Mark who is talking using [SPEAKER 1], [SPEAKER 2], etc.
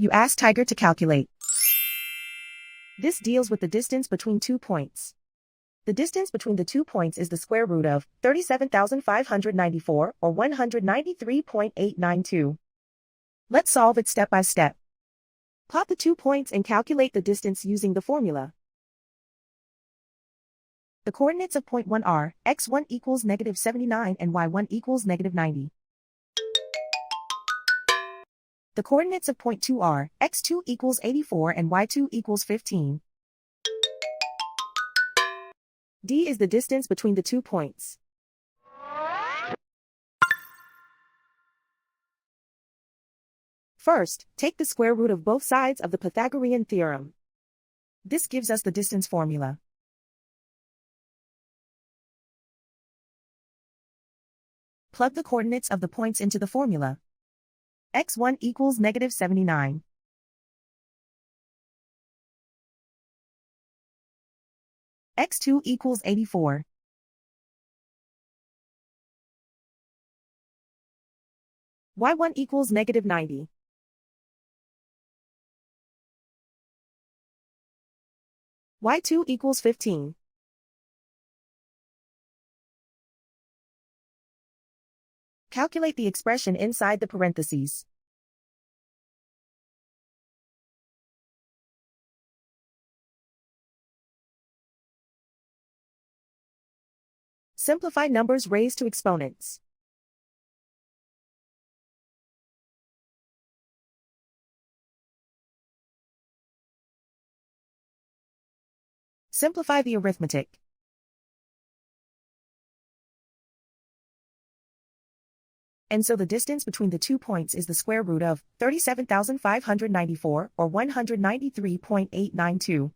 [SPEAKER 1] You ask Tiger to calculate. This deals with the distance between 2 points. The distance between the 2 points is the square root of 37,594 or 193.892. Let's solve it step by step. Plot the 2 points and calculate the distance using the formula. The coordinates of point 1 are x1 equals negative 79 and y1 equals negative 90. The coordinates of point 2 are x2 equals 84 and y2 equals 15. D is the distance between the 2 points. First, take the square root of both sides of the Pythagorean theorem. This gives us the distance formula. Plug the coordinates of the points into the formula. x1 equals negative 79. x2 equals 84. y1 equals negative 90. y2 equals 15. Calculate the expression inside the parentheses. Simplify numbers raised to exponents. Simplify the arithmetic. And so the distance between the 2 points is the square root of 37,594 or 193.892.